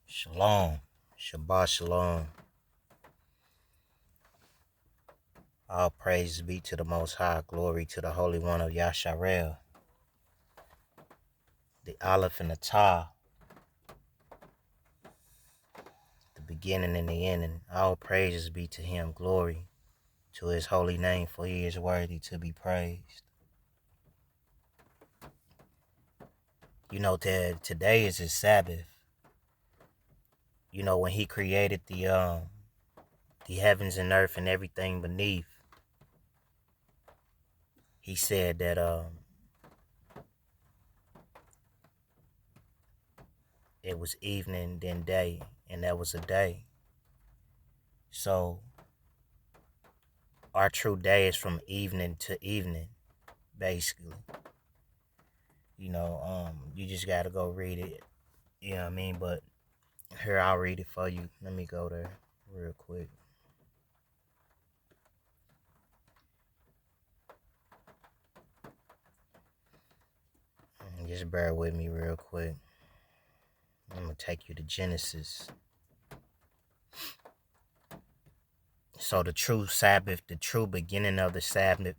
Shalom. Shabbat shalom. All praise be to the Most High. Glory to the Holy One of Yasharel. The Aleph and the Tah. The beginning and the ending. All praises be to him. Glory to his holy name, for he is worthy to be praised. You know that today is his Sabbath. You know, when he created the heavens and earth and everything beneath, he said that it was evening then day, and that was a day. So our true day is from evening to evening, basically. You just gotta go read it. You know what I mean? But here, I'll read it for you. Let me go there real quick. Just bear with me real quick. I'm gonna take you to Genesis. So the true Sabbath, the true beginning of the Sabbath,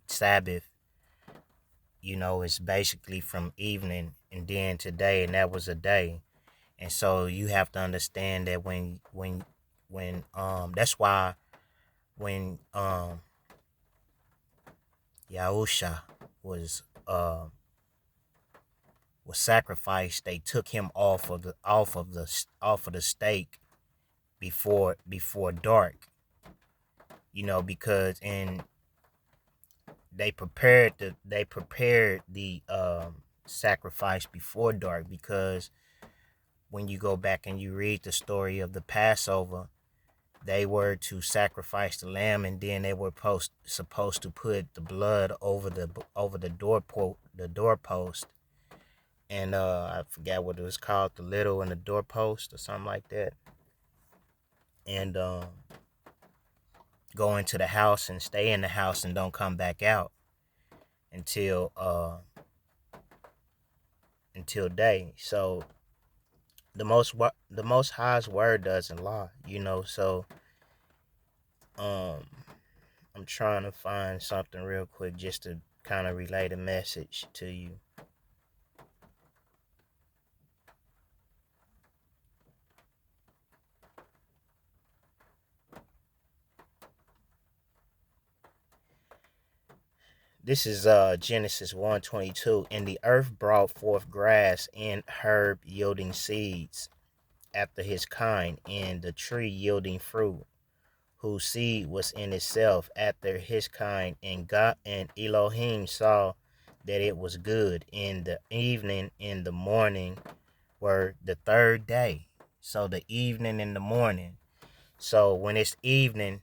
is basically from evening and then today, and that was a day. And so you have to understand that when that's why when Yahusha was sacrificed, they took him off of the stake before dark. Because they prepared the sacrifice before dark, because when you go back and you read the story of the Passover, they were to sacrifice the lamb, and then they were supposed to put the blood over the doorpost, and I forgot what it was called, the little and the doorpost or something like that, and go into the house and stay in the house and don't come back out until day. So the most high's word doesn't lie, so I'm trying to find something real quick just to kind of relay the message to you. This is Genesis 1:22. And the earth brought forth grass and herb yielding seeds after his kind, and the tree yielding fruit, whose seed was in itself after his kind. And God and Elohim saw that it was good. In the evening and the morning were the third day. So the evening and the morning. So when it's evening,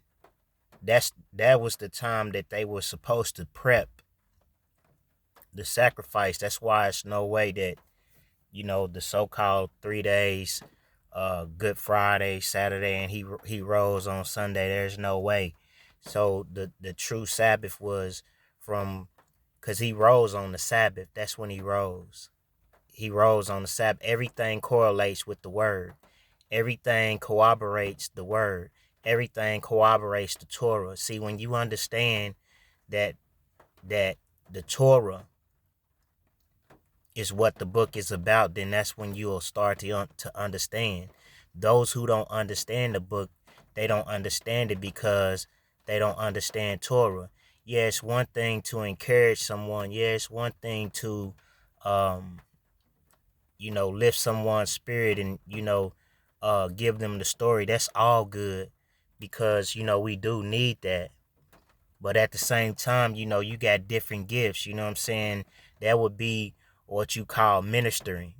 that was the time that they were supposed to prep the sacrifice. That's why it's no way that the so-called 3 days, Good Friday, Saturday, and he rose on Sunday. There's no way. So the true Sabbath was from, because he rose on the Sabbath. That's when he rose. He rose on the Sabbath. Everything correlates with the word. Everything corroborates the word. Everything corroborates the Torah. See, when you understand that the Torah is what the book is about, then that's when you'll start to understand. Those who don't understand the book, they don't understand it because they don't understand Torah. Yeah, it's one thing to encourage someone. Yeah, it's one thing to, lift someone's spirit and, give them the story. That's all good because, we do need that. But at the same time, you got different gifts. You know what I'm saying? That would be what you call ministering.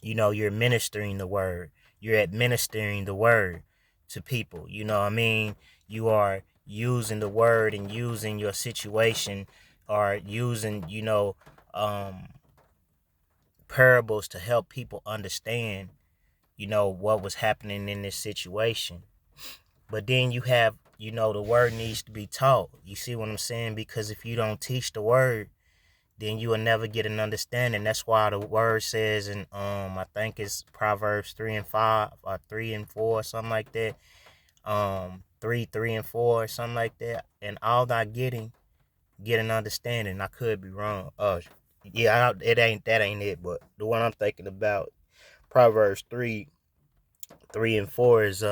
You're ministering the word. You're administering the word to people. You know what I mean? You are using the word and using your situation, or using, parables to help people understand, what was happening in this situation. But then you have, the word needs to be taught. You see what I'm saying? Because if you don't teach the word, then you will never get an understanding. That's why the word says in I think it's Proverbs 3:5 or 3:4, something like that. 3:3 and 4, something like that. And all thy getting, get an understanding. I could be wrong. Yeah, that ain't it, but the one I'm thinking about, Proverbs 3:3 and 4 is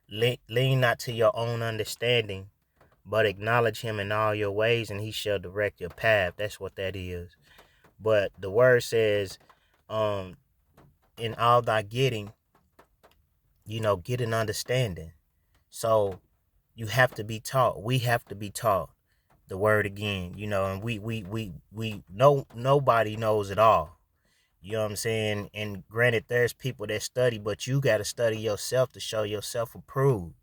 lean not to your own understanding, but acknowledge him in all your ways, and he shall direct your path. That's what that is. But the word says, in all thy getting, get an understanding. So you have to be taught. We have to be taught the word again, and we know nobody knows it all. You know what I'm saying? And granted, there's people that study, but you got to study yourself to show yourself approved.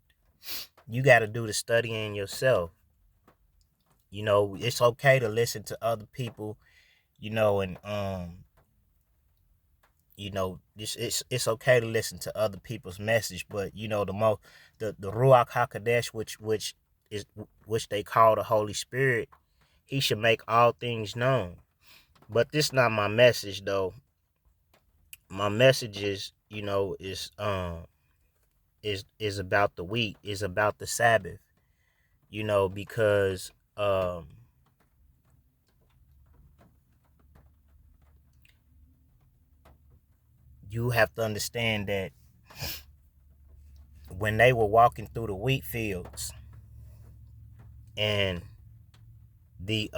You got to do the studying yourself. It's okay to listen to other people, and it's okay to listen to other people's message, but the Ruach Hakodesh, which they call the Holy Spirit, he should make all things known. But this not my message though. My message is about the week, is about the Sabbath, because you have to understand that when they were walking through the wheat fields and the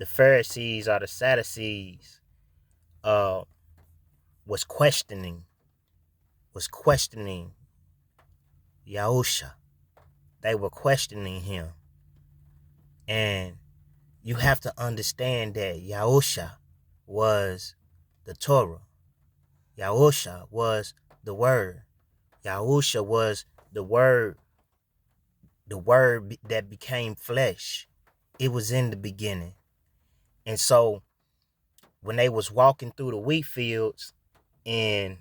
Pharisees or the Sadducees was questioning Yahusha. They were questioning him. And you have to understand that Yahusha was the Torah. Yahusha was the word. Yahusha was the word that became flesh. It was in the beginning. And so when they was walking through the wheat fields, and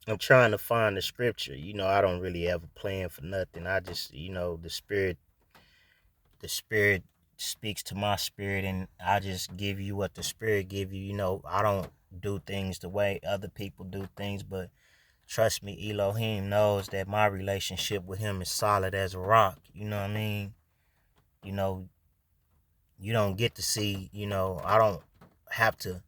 I'm trying to find the scripture, I don't really ever plan for nothing. I just, the spirit speaks to my spirit, and I just give you what the spirit give you. I don't do things the way other people do things, but trust me, Elohim knows that my relationship with him is solid as a rock. You know what I mean? You don't get to see, I don't have to,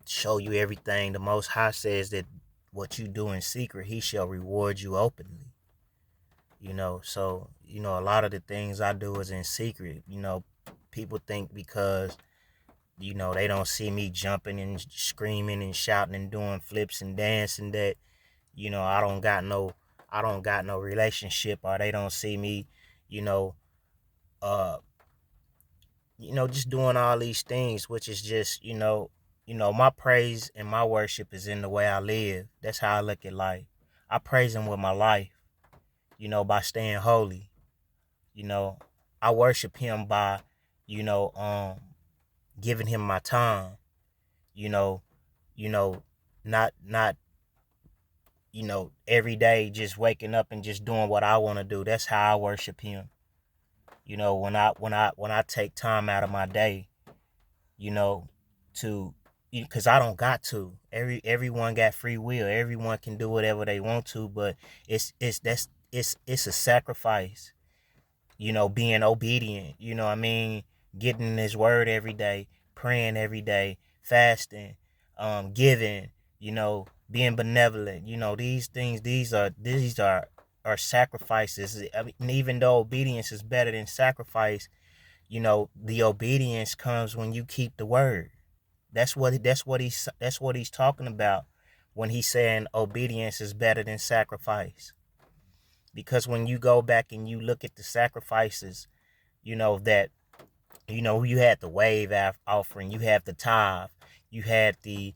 show you everything. The Most High says that what you do in secret, he shall reward you openly. So, a lot of the things I do is in secret. People think because, they don't see me jumping and screaming and shouting and doing flips and dancing that, I don't got no relationship, or they don't see me, uh, just doing all these things, which is just, my praise and my worship is in the way I live. That's how I look at life. I praise him with my life, by staying holy. I worship him by, giving him my time, you know, not every day just waking up and just doing what I want to do. That's how I worship him. When I take time out of my day, to, because I don't got to. Everyone got free will. Everyone can do whatever they want to, but it's a sacrifice. Being obedient. What I mean, getting in his word every day, praying every day, fasting, giving. Being benevolent. These things. These are sacrifices. I mean, even though obedience is better than sacrifice, the obedience comes when you keep the word. That's what he's talking about when he's saying obedience is better than sacrifice. Because when you go back and you look at the sacrifices, that you had the wave offering, you had the tithe, you had the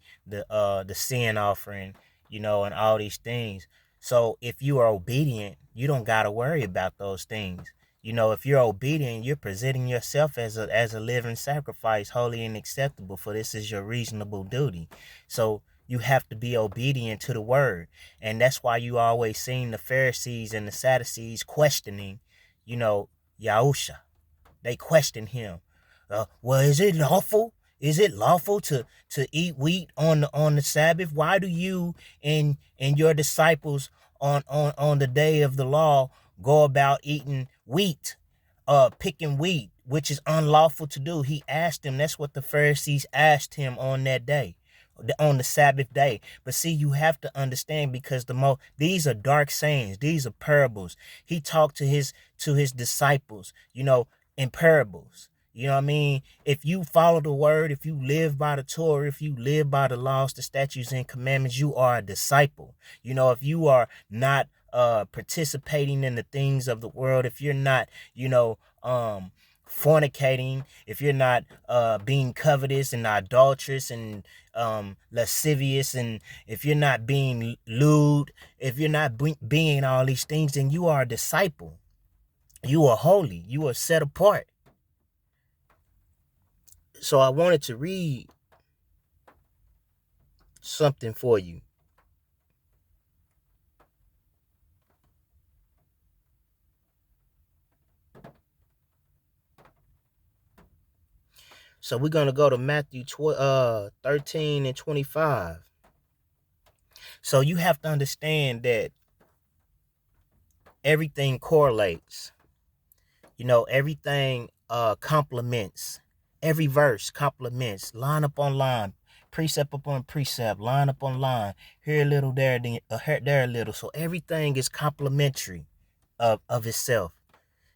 sin offering, and all these things. So if you are obedient, you don't gotta worry about those things. If you're obedient, you're presenting yourself as a living sacrifice, holy and acceptable, for this is your reasonable duty. So You have to be obedient to the word. And that's why you always seen the Pharisees and the Sadducees questioning, Yahusha. They question him. Well, is it lawful? Is it lawful to eat wheat on the Sabbath? Why do you and your disciples on the day of the law go about eating wheat, picking wheat, which is unlawful to do? He asked them. That's what the Pharisees asked him on that day, on the Sabbath day. But see, you have to understand, because these are dark sayings, these are parables. He talked to his disciples, in parables. You know what I mean? If you follow the word, if you live by the Torah, if you live by the laws, the statutes, and commandments, you are a disciple. If you are not participating in the things of the world, if you're not, fornicating, if you're not being covetous and idolatrous and lascivious, and if you're not being lewd, if you're not being all these things, then you are a disciple. You are holy. You are set apart. So I wanted to read something for you. So we're going to go to Matthew 13 and 25. So you have to understand that everything correlates. Everything complements. Every verse complements, line up on line, precept upon precept, line up on line, here a little, there a little. So everything is complementary of itself.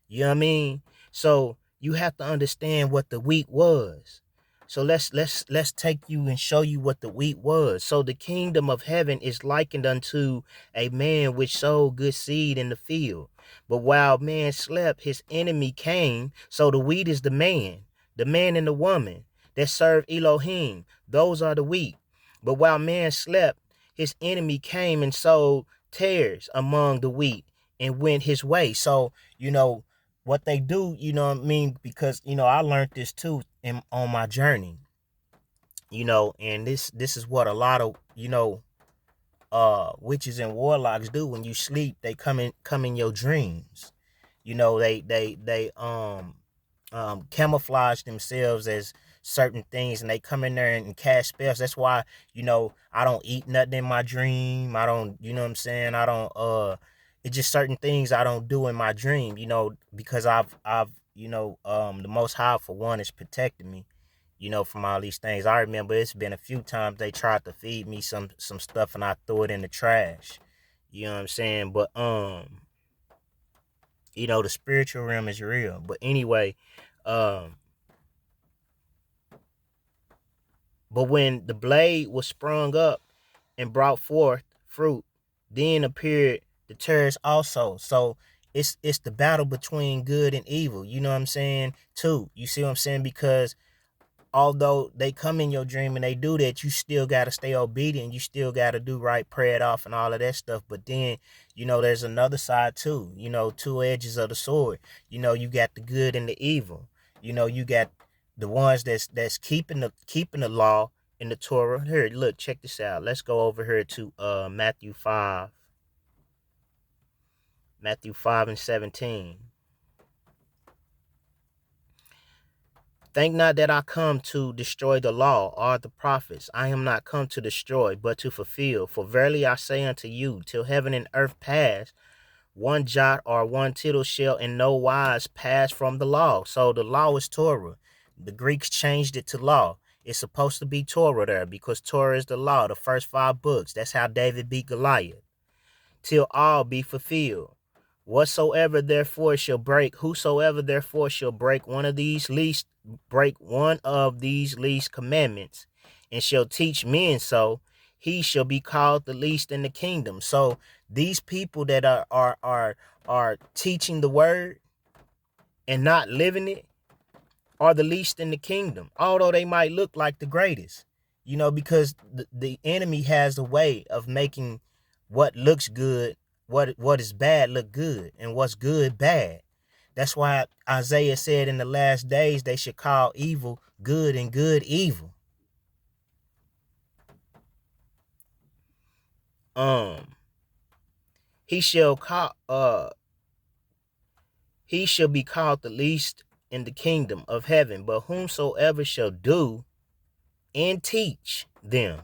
You know what I mean? So you have to understand what the wheat was. So let's take you and show you what the wheat was. So the kingdom of heaven is likened unto a man which sowed good seed in the field. But while man slept, his enemy came. So the wheat is the man and the woman that serve Elohim. Those are the wheat. But while man slept, his enemy came and sowed tares among the wheat and went his way. So, what they do, what I mean? Because, I learned this too on my journey, and this is what a lot of, witches and warlocks do. When you sleep, they come in your dreams. They camouflage themselves as certain things, and they come in there and cast spells. That's why, I don't eat nothing in my dream. I don't, you know what I'm saying? I don't, it's just certain things I don't do in my dream, because I've, the Most High, for one, is protecting me, from all these things. I remember it's been a few times they tried to feed me some stuff and I threw it in the trash. You know what I'm saying? But, the spiritual realm is real. But anyway, but when the blade was sprung up and brought forth fruit, then appeared the tares also. So it's the battle between good and evil. You know what I'm saying? Too. You see what I'm saying? Because although they come in your dream and they do that, you still got to stay obedient. You still got to do right, pray it off, and all of that stuff. But then, there's another side too. Two edges of the sword. You got the good and the evil. You got the ones that's keeping the law in the Torah. Here, look, check this out. Let's go over here to Matthew 5 and 17. Think not that I come to destroy the law or the prophets. I am not come to destroy, but to fulfill. For verily I say unto you, till heaven and earth pass, one jot or one tittle shall in no wise pass from the law. So the law is Torah. The Greeks changed it to law. It's supposed to be Torah there, because Torah is the law, the first 5 books. That's how David beat Goliath. Till all be fulfilled. Whosoever therefore shall break one of these least commandments, and shall teach men so, he shall be called the least in the kingdom. So these people that are teaching the word and not living it are the least in the kingdom, although they might look like the greatest. Because the enemy has a way of making what looks good, what is bad, look good, and what's good bad. That's why Isaiah said in the last days they should call evil good and good evil. Um, he shall call he shall be called the least in the kingdom of heaven, but whomsoever shall do and teach them,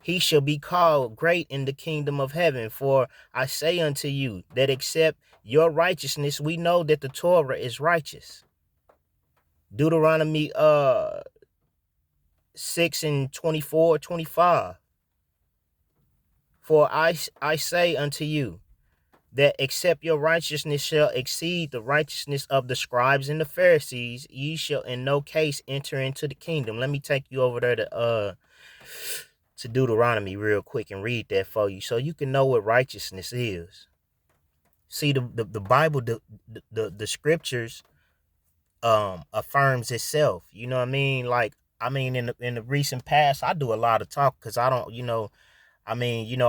he shall be called great in the kingdom of heaven. For I say unto you that except your righteousness, we know that the Torah is righteous. Deuteronomy 6 and 24, 25. For I say unto you that except your righteousness shall exceed the righteousness of the scribes and the Pharisees, ye shall in no case enter into the kingdom. Let me take you over there to Deuteronomy real quick and read that for you so you can know what righteousness is. See, the Bible, the scriptures affirms itself. You know what I mean? Like, I mean, in the recent past, I do a lot of talk because I don't, I mean,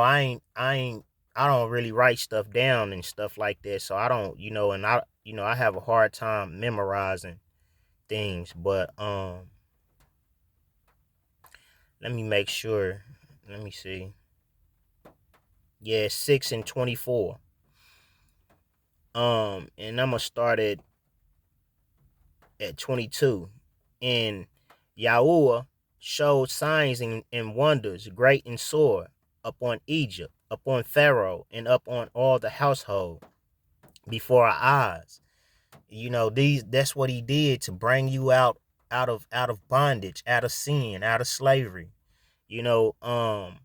I don't really write stuff down and stuff like that. So I don't, and I have a hard time memorizing things. But let me make sure. Let me see. Yeah, 6 and 24. And I'm gonna start at 22. And Yahuwah showed signs and wonders, great and sore, upon Egypt, upon Pharaoh, and upon all the household before our eyes. That's what he did to bring you out of bondage, out of sin, out of slavery. you know um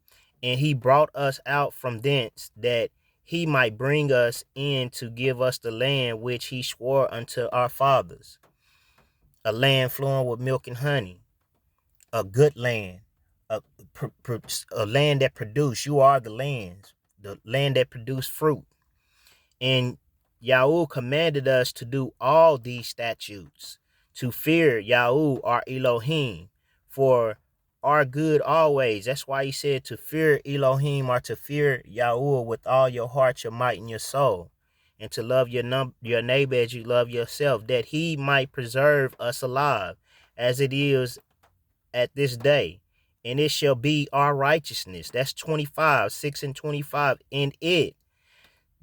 and he brought us out from thence, that he might bring us in to give us the land which he swore unto our fathers, a land flowing with milk and honey, a good land, a, a land that produced. You are the land that produced fruit. And Yahweh commanded us to do all these statutes, to fear Yahweh our Elohim for our good always. That's why he said to fear Elohim, or to fear Yahweh with all your heart, your might, and your soul, and to love your neighbor as you love yourself, that he might preserve us alive as it is at this day. And it shall be our righteousness. That's 25, 6 and 25. In it,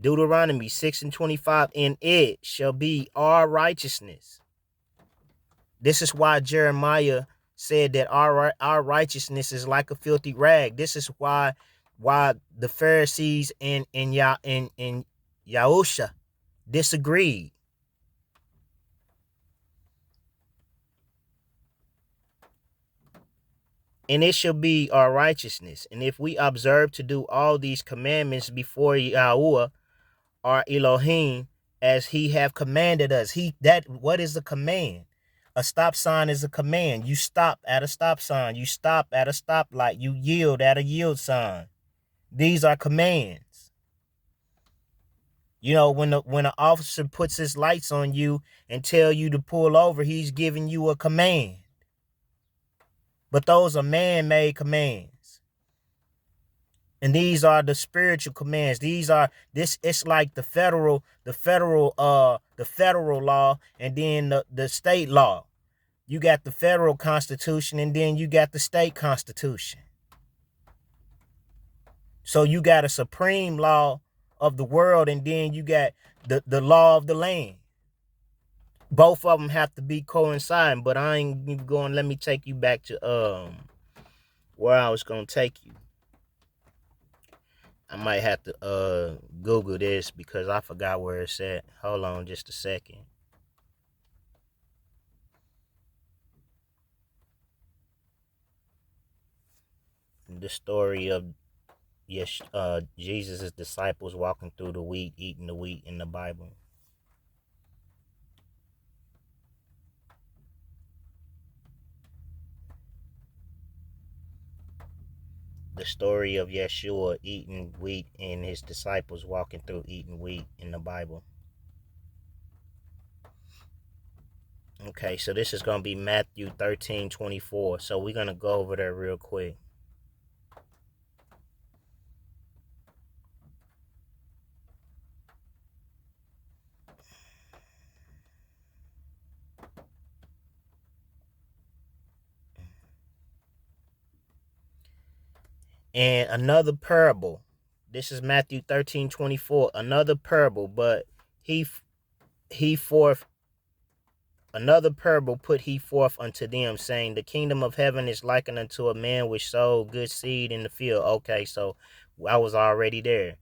Deuteronomy 6 and 25, in it shall be our righteousness. This is why Jeremiah said that our righteousness is like a filthy rag. This is why the Pharisees and Yahusha disagreed. And it shall be our righteousness. And if we observe to do all these commandments before Yahweh our Elohim, as he have commanded us. What is a command? A stop sign is a command. You stop at a stop sign. You stop at a stoplight. You yield at a yield sign. These are commands. When an officer puts his lights on you and tell you to pull over, he's giving you a command. But those are man-made commands. And these are the spiritual commands. It's like the federal law, and then the state law. You got the federal constitution, and then you got the state constitution. So you got a supreme law of the world, and then you got the law of the land. Both of them have to be coinciding, but I ain't going. Let me take you back to where I was gonna take you. I might have to Google this because I forgot where it's at. Hold on just a second. The story of Jesus' disciples walking through the wheat, eating the wheat in the Bible. The story of Yeshua eating wheat and his disciples walking through eating wheat in the Bible. Okay, so this is going to be Matthew 13:24. So we're going to go over there real quick. And another parable This is Matthew 13:24. Another parable, but he forth another parable put he forth unto them, saying, the kingdom of heaven is likened unto a man which sowed good seed in the field. Okay, so I was already there.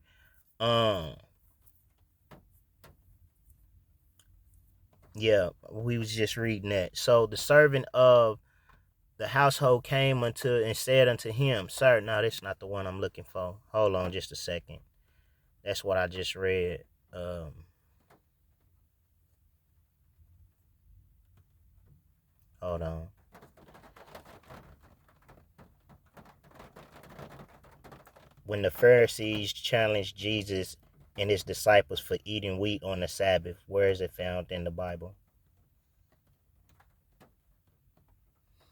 Yeah, we was just reading that. So the servant of the household came unto and said unto him, Sir, no, that's not the one I'm looking for. Hold on just a second. That's what I just read. Hold on. When the Pharisees challenged Jesus and his disciples for eating wheat on the Sabbath, where is it found in the Bible?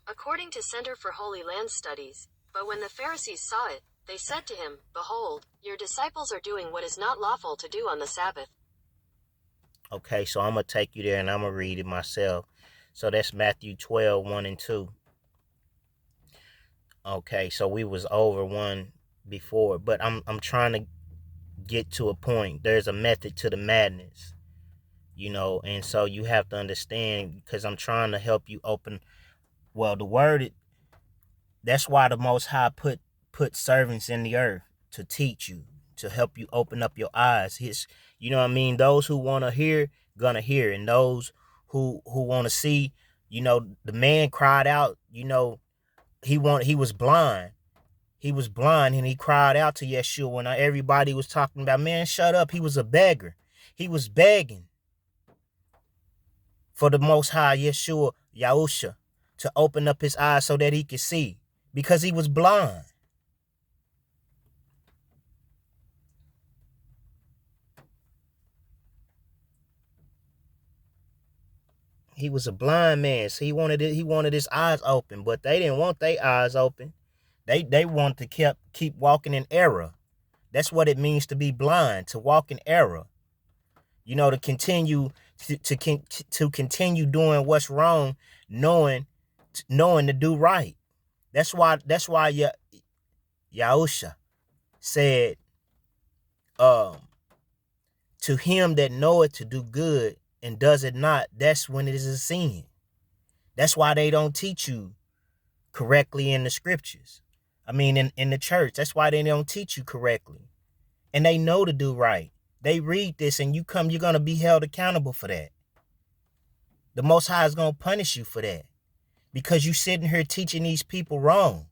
According to Center for Holy Land Studies, but when the Pharisees saw it, they said to him, Behold, your disciples are doing what is not lawful to do on the Sabbath. Okay, so I'm going to take you there and I'm going to read it myself. So that's Matthew 12:1 and 2. Okay, so we was over one before, but I'm trying to get to a point. There's a method to the madness, and so you have to understand, because I'm trying to help you open. Well, the word, that's why the Most High put servants in the earth to teach you, to help you open up your eyes. Those who want to hear gonna hear, and those who want to see. The man cried out. He was blind. He was blind and he cried out to Yeshua when everybody was talking about, man, shut up. He was a beggar. He was begging for the Most High, Yeshua, Yahusha, to open up his eyes so that he could see, because he was blind. He was a blind man, so he wanted his eyes open, but they didn't want their eyes open. They want to keep walking in error. That's what it means to be blind, to walk in error. To continue to continue doing what's wrong, knowing to do right. That's why Yahusha said, to him that knoweth to do good and does it not, that's when it is a sin. That's why they don't teach you correctly in the scriptures. In the church, that's why they don't teach you correctly. And they know to do right. They read this and you're going to be held accountable for that. The Most High is going to punish you for that, because you sitting here teaching these people wrong.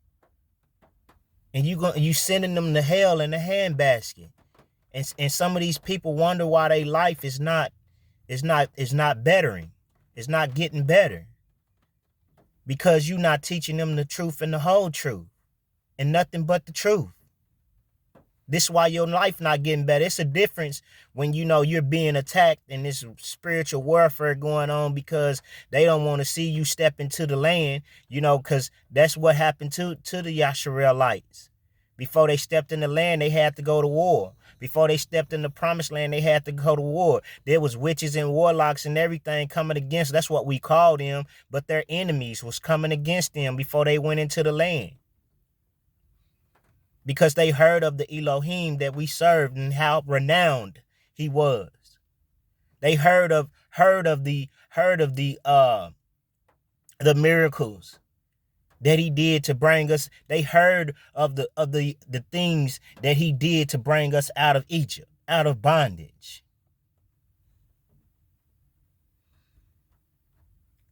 And you sending them to hell in a handbasket. And some of these people wonder why their life is not bettering. It's not getting better. Because you're not teaching them the truth and the whole truth and nothing but the truth. This is why your life not getting better. It's a difference when you're being attacked and there's spiritual warfare going on, because they don't want to see you step into the land, because that's what happened to the Yasharielites. Before they stepped in the land, they had to go to war. Before they stepped in the promised land, they had to go to war. There was witches and warlocks and everything coming against. That's what we called them. But their enemies was coming against them before they went into the land. Because they heard of the Elohim that we served and how renowned he was. They heard of the miracles that he did to bring us. They heard of the things that he did to bring us out of Egypt, out of bondage.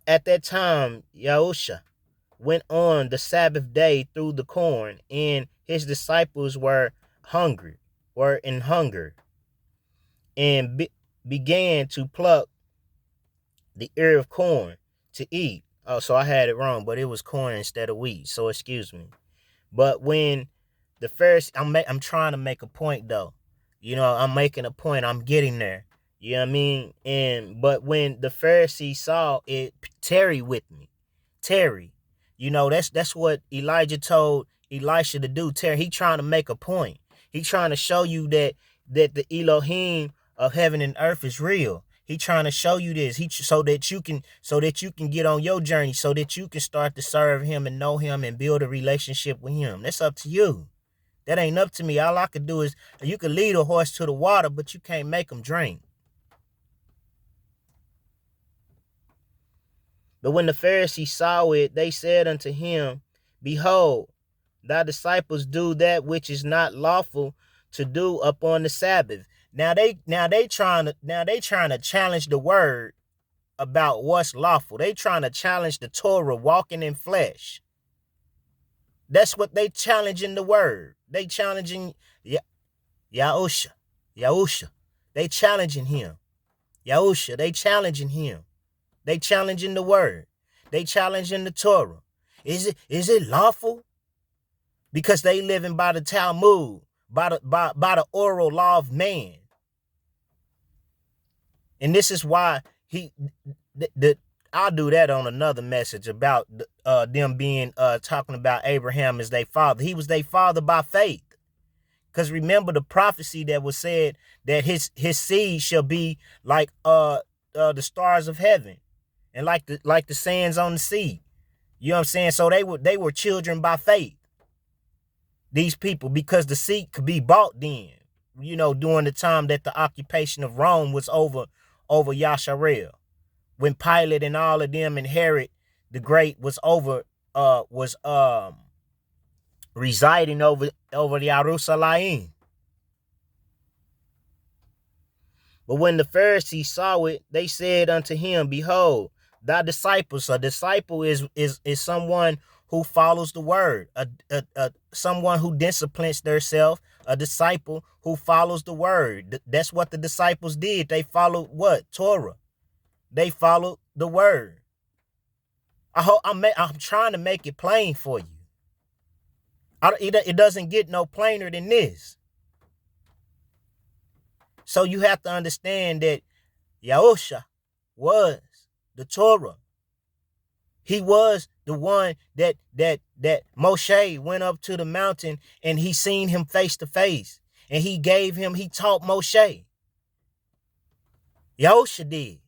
At that time, Yahusha went on the Sabbath day through the corn, and his disciples were in hunger, and began to pluck the ear of corn to eat. Oh, so I had it wrong, but it was corn instead of wheat. So excuse me. But when the Pharisees, I'm trying to make a point though. I'm making a point. I'm getting there. You know what I mean? But when the Pharisees saw it, tarry with me. Tarry. That's what Elijah told Elisha to do. Terry, he trying to make a point. He trying to show you that the Elohim of heaven and earth is real. He trying to show you this. So that you can get on your journey, so that you can start to serve him and know him and build a relationship with him. That's up to you. That ain't up to me. All I could do is, you could lead a horse to the water, but you can't make him drink. But when the Pharisees saw it, they said unto him, Behold, thy disciples do that which is not lawful to do upon the Sabbath. Now they trying to challenge the word about what's lawful. They trying to challenge the Torah, walking in flesh. That's what they challenging the word. They challenging Yahusha. They challenging him. Yahusha, they challenging him. They challenging the word. They challenging the Torah. Is it lawful? Because they living by the Talmud, by the oral law of man. And this is why I'll do that on another message about them being talking about Abraham as their father. He was their father by faith. Because remember the prophecy that was said that his seed shall be like the stars of heaven and like the sands on the sea. You know what I'm saying? So they were children by faith. These people, because the seed could be bought then, during the time that the occupation of Rome was over Yasharel. When Pilate and all of them and Herod the Great was residing over Jerusalem. But when the Pharisees saw it, they said unto him, Behold, thy disciples. A disciple is someone who follows the word, someone who disciplines themselves, a disciple who follows the word. That's what the disciples did. They followed what? Torah. They followed the word. I'm trying to make it plain for you. It doesn't get no plainer than this. So you have to understand that Yahusha was the Torah. He was the one that Moshe went up to the mountain and he seen him face to face. And he taught Moshe. Yahusha did.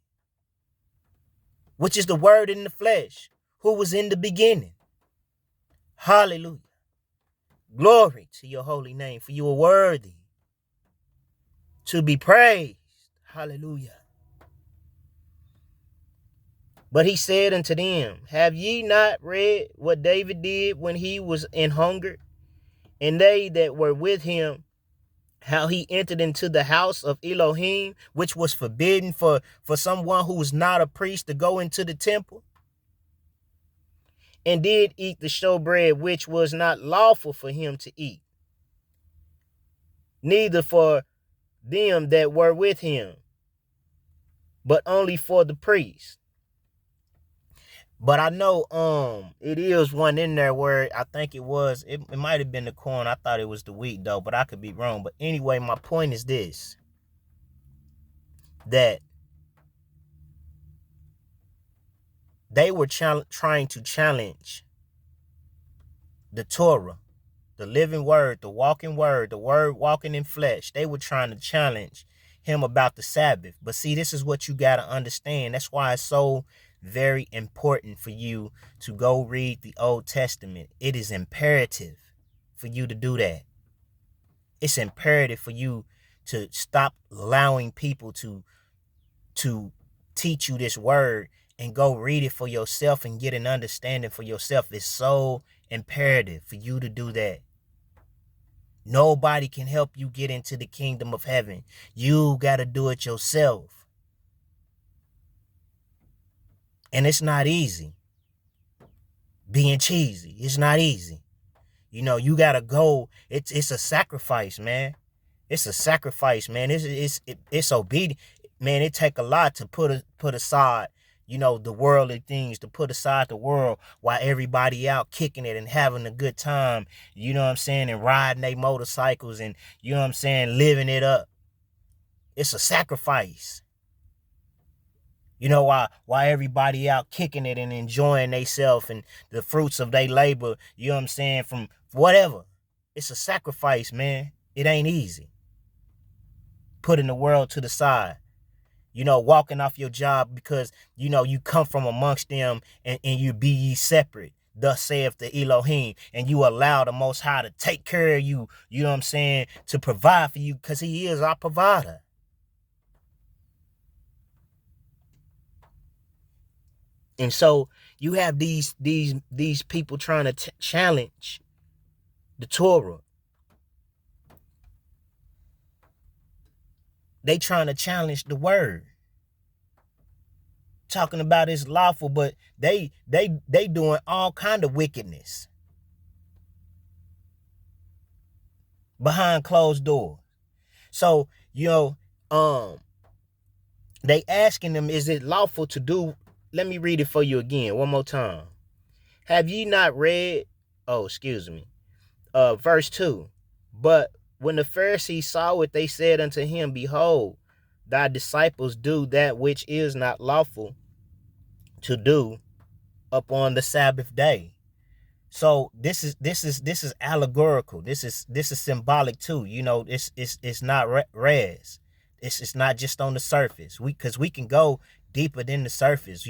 Which is the word in the flesh, who was in the beginning. Hallelujah. Glory to your holy name, for you are worthy to be praised. Hallelujah. But he said unto them, Have ye not read what David did when he was in hunger, and they that were with him, how he entered into the house of Elohim, which was forbidden for someone who was not a priest to go into the temple, and did eat the showbread which was not lawful for him to eat, neither for them that were with him, but only for the priest. But I know it is one in there where I think it might have been the corn. I thought it was the wheat though, but I could be wrong. But anyway, my point is this, that they were trying to challenge the Torah, the living word, the walking word, the word walking in flesh. They were trying to challenge him about the Sabbath. But see, this is what you got to understand. That's why it's so very important for you to go read the Old Testament. It is imperative for you to do that. It's imperative for you to stop allowing people to teach you this word and go read it for yourself and get an understanding for yourself. It's so imperative for you to do that. Nobody can help you get into the kingdom of heaven. You got to do it yourself. And it's not easy. Being cheesy, it's not easy. You got to go. It's a sacrifice, man. It's a sacrifice, man. It's obedient. Man, it take a lot to put aside, the worldly things, to put aside the world while everybody out kicking it and having a good time, you know what I'm saying, and riding their motorcycles and, you know what I'm saying, living it up. It's a sacrifice. While everybody out kicking it and enjoying themselves and the fruits of their labor, you know what I'm saying, from whatever. It's a sacrifice, man. It ain't easy. Putting the world to the side. Walking off your job because, you come from amongst them and you be ye separate. thus saith the Elohim, and you allow the Most High to take care of you, you know what I'm saying, to provide for you, because he is our provider. And so you have these people trying to challenge the Torah. They trying to challenge the word, talking about it's lawful, but they doing all kind of wickedness behind closed doors. So, they asking them, is it lawful to do? Let me read it for you again one more time. Have ye not read? Oh, excuse me. Verse 2. But when the Pharisees saw it, they said unto him, behold, thy disciples do that which is not lawful to do upon the Sabbath day. So this is allegorical. This is symbolic too. It's not res. It's not just on the surface. Because we can go deeper than the surface.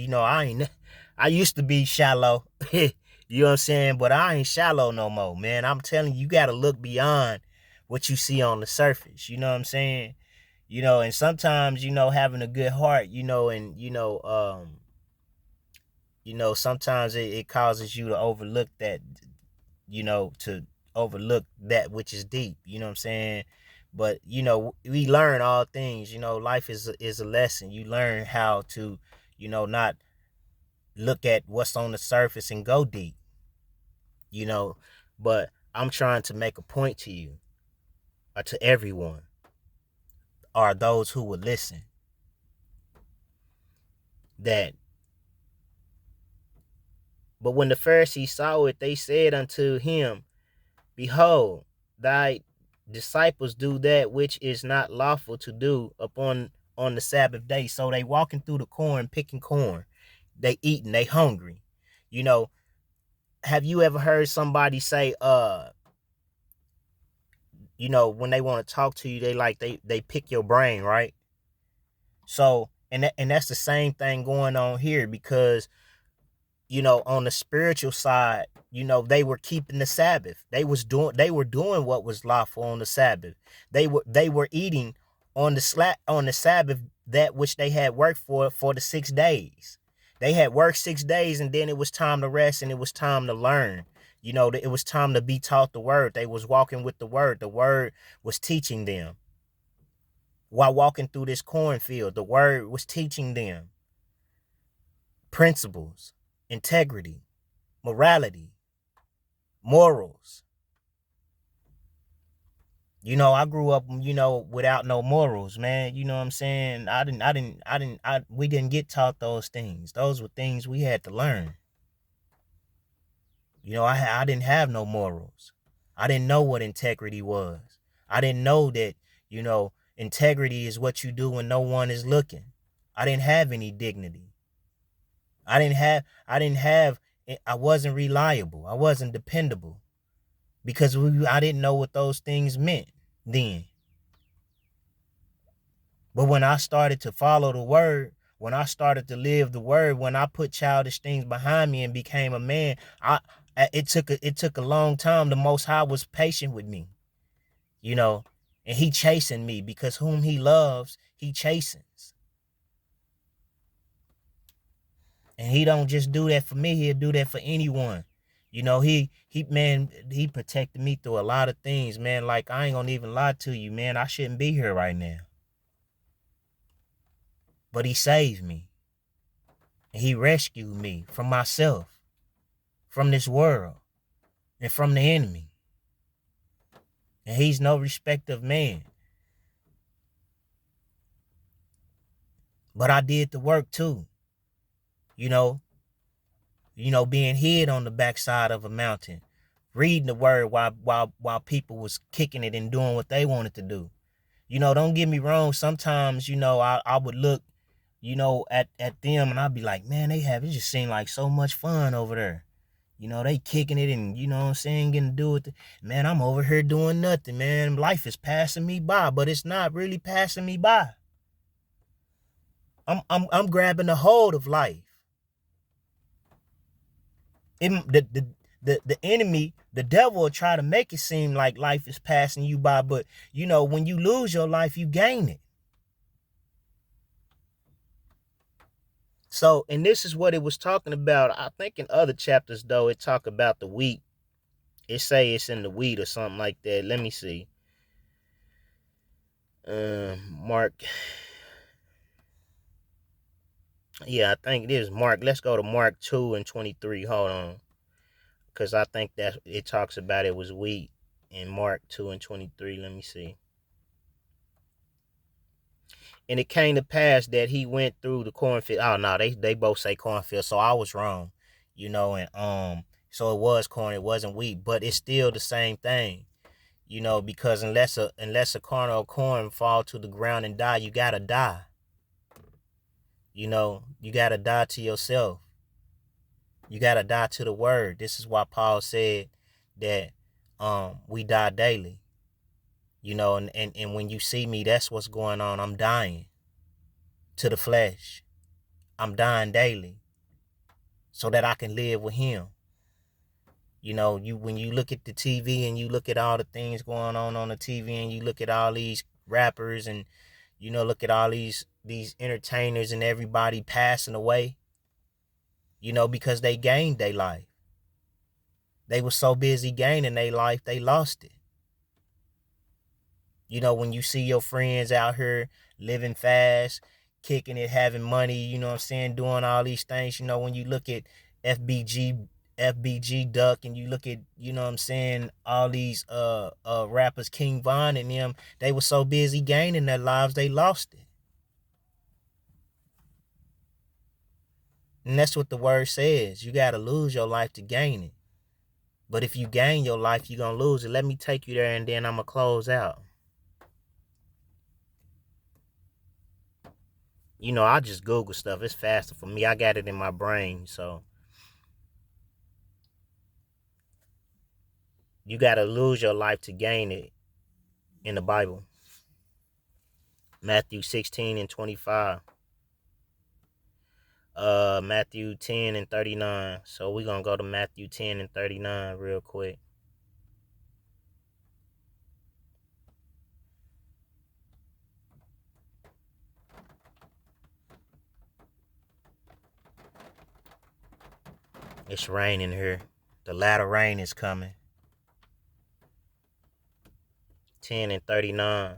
I used to be shallow. You know what I'm saying? But I ain't shallow no more, man. I'm telling you, you got to look beyond what you see on the surface. You know what I'm saying? And sometimes, having a good heart, sometimes it causes you to overlook that, to overlook that which is deep. You know what I'm saying? But, we learn all things. Life is a lesson. You learn how to, not look at what's on the surface and go deep. But I'm trying to make a point to you, or to everyone, or those who would listen, that but when the Pharisees saw it, they said unto him, behold, thy disciples do that which is not lawful to do on the Sabbath day. So they walking through the corn, picking corn. They eating, they hungry. Have you ever heard somebody say, when they want to talk to you, they pick your brain, right? So, and that's the same thing going on here, because, on the spiritual side, they were keeping the Sabbath. They were doing what was lawful on the Sabbath. They were eating on the Sabbath that which they had worked for the 6 days. They had worked 6 days, and then it was time to rest, and it was time to learn. It was time to be taught the word. They was walking with the word. The word was teaching them. While walking through this cornfield, the word was teaching them principles, integrity, morality, morals. I grew up, without no morals, man. You know what I'm saying? We didn't get taught those things. Those were things we had to learn. I didn't have no morals. I didn't know what integrity was. I didn't know that, integrity is what you do when no one is looking. I didn't have any dignity. I wasn't reliable. I wasn't dependable, because I didn't know what those things meant then. But when I started to follow the word, when I started to live the word, when I put childish things behind me and became a man, it took a long time. The Most High was patient with me, and he chastened me, because whom he loves, he chastens. And he don't just do that for me, he'll do that for anyone. He protected me through a lot of things, man. Like, I ain't gonna even lie to you, man. I shouldn't be here right now. But he saved me. And he rescued me from myself, from this world, and from the enemy. And he's no respecter of man. But I did the work too. Being hid on the backside of a mountain, reading the word while people was kicking it and doing what they wanted to do. Don't get me wrong. Sometimes, I would look, at them, and I'd be like, man, it just seemed like so much fun over there. They kicking it and, what I'm saying, getting to do it. Man, I'm over here doing nothing, man. Life is passing me by, but it's not really passing me by. I'm grabbing a hold of life. The enemy, the devil, will try to make it seem like life is passing you by, but when you lose your life, you gain it. So, and this is what it was talking about. I think in other chapters, though, it talk about the wheat. It say it's in the wheat or something like that. Let me see. Mark. Yeah, I think it is Mark. Let's go to Mark 2:23. Hold on. Because I think that it talks about it was wheat in Mark 2:23. Let me see. And it came to pass that he went through the cornfield. Oh no, they both say cornfield, so I was wrong. And so it was corn, it wasn't wheat, but it's still the same thing. Because unless a kernel of corn fall to the ground and die, you gotta die. You gotta die to yourself. You gotta die to the word. This is why Paul said that we die daily. And when you see me, that's what's going on. I'm dying to the flesh. I'm dying daily so that I can live with him. When you look at the TV and you look at all the things going on the TV, and you look at all these rappers and look at all these entertainers and everybody passing away, because they gained their life. They were so busy gaining their life, they lost it. When you see your friends out here living fast, kicking it, having money, doing all these things, when you look at FBG Duck, and you look at, all these rappers, King Von and them, they were so busy gaining their lives, they lost it. And that's what the word says. You got to lose your life to gain it. But if you gain your life, you're going to lose it. Let me take you there, and then I'm going to close out. I just Google stuff. It's faster for me. I got it in my brain. So you got to lose your life to gain it in the Bible. Matthew 16:25. Matthew 10:39. So we're going to go to Matthew 10:39 real quick. It's raining here. The latter rain is coming. 10:39.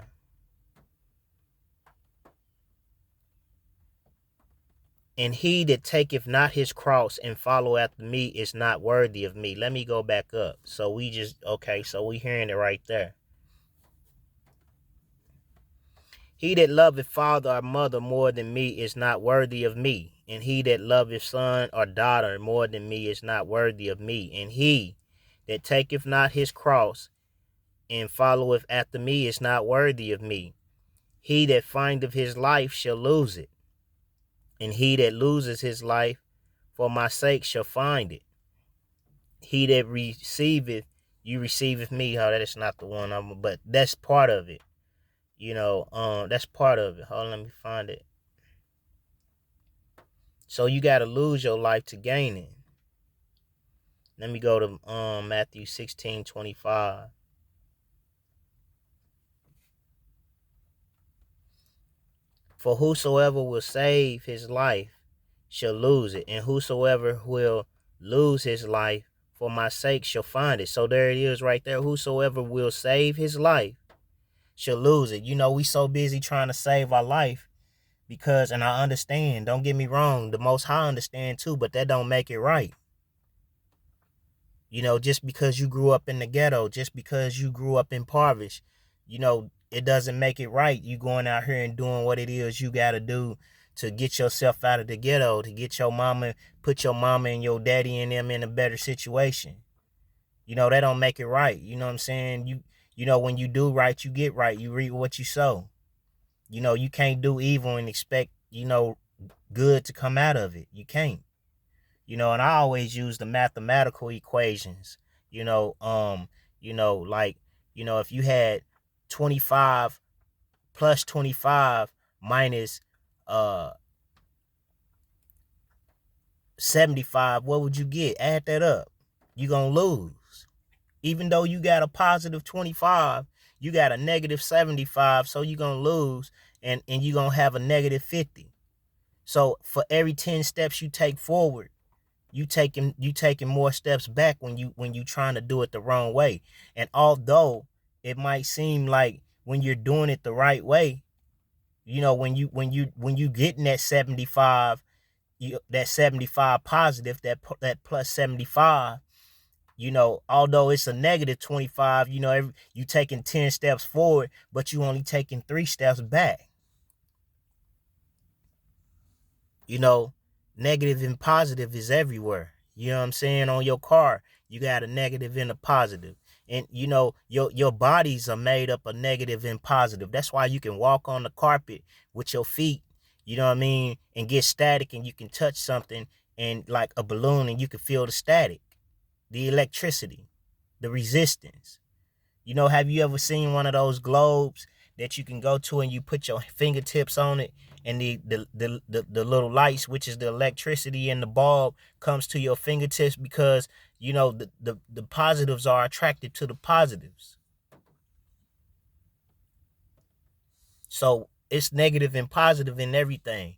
And he that taketh not his cross and follow after me is not worthy of me. Let me go back up. So we hearing it right there. He that loveth father or mother more than me is not worthy of me. And he that loveth son or daughter more than me is not worthy of me. And he that taketh not his cross and followeth after me is not worthy of me. He that findeth his life shall lose it. And he that loses his life for my sake shall find it. He that receiveth, you receiveth me. That is not the one, but that's part of it. That's part of it. Hold on, let me find it. So you got to lose your life to gain it. Let me go to Matthew 16:25. For whosoever will save his life shall lose it, and whosoever will lose his life for my sake shall find it. So there it is right there. Whosoever will save his life shall lose it. We so busy trying to save our life because, and I understand, don't get me wrong, the Most High understand too, but that don't make it right. Just because you grew up in the ghetto, just because you grew up impoverished, it doesn't make it right. You going out here and doing what it is you got to do to get yourself out of the ghetto, to get your mama, put your mama and your daddy and them in a better situation. That don't make it right. You know what I'm saying? When you do right, you get right. You reap what you sow. You can't do evil and expect, good to come out of it. You can't. And I always use the mathematical equations. If you had 25 plus 25 minus 75, what would you get? Add that up. You're going to lose. Even though you got a positive 25, you got a negative 75, so you're going to lose, and you're going to have a negative 50. So for every 10 steps you take forward, you taking more steps back when you trying to do it the wrong way. And although it might seem like when you're doing it the right way, when you getting that 75, that 75 positive, that plus 75, although it's a negative 25, you taking 10 steps forward, but you only taking 3 steps back. Negative and positive is everywhere. You know what I'm saying? On your car, you got a negative and a positive. And your bodies are made up of negative and positive. That's why you can walk on the carpet with your feet, you know what I mean, and get static, and you can touch something and like a balloon, and you can feel the static, the electricity, the resistance. Have you ever seen one of those globes that you can go to and you put your fingertips on it, and the little lights, which is the electricity in the bulb, comes to your fingertips because the positives are attracted to the positives. So it's negative and positive in everything.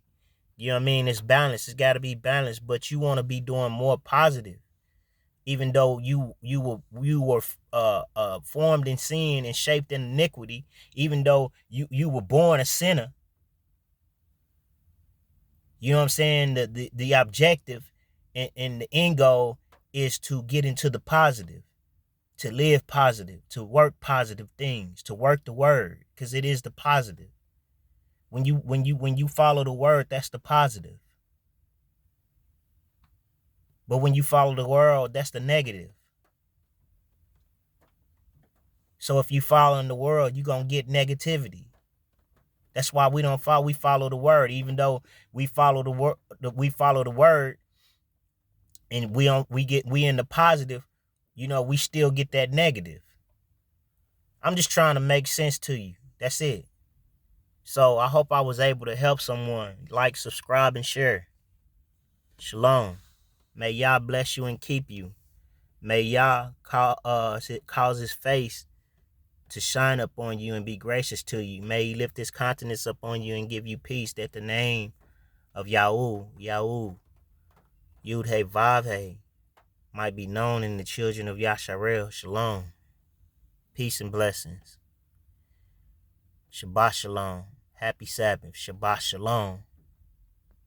You know what I mean? It's balanced. It's got to be balanced, but you want to be doing more positive, even though you were formed in sin and shaped in iniquity, even though you were born a sinner. You know what I'm saying? The objective and the end goal is to get into the positive, to live positive, to work positive things, to work the word, because it is the positive. When you follow the word, that's the positive. But when you follow the world, that's the negative. So if you follow in the world, you're going to get negativity. That's why we follow the word. Even though we follow the word, and we in the positive, we still get that negative. I'm just trying to make sense to you. That's it. So I hope I was able to help someone. Like, subscribe, and share. Shalom. May Yah bless you and keep you. May Yah cause his face to shine up on you and be gracious to you. May he lift his countenance up on you and give you peace, that the name of Yahweh, Yud He Vav He, might be known in the children of Yasharel. Shalom. Peace and blessings. Shabbat Shalom. Happy Sabbath. Shabbat Shalom.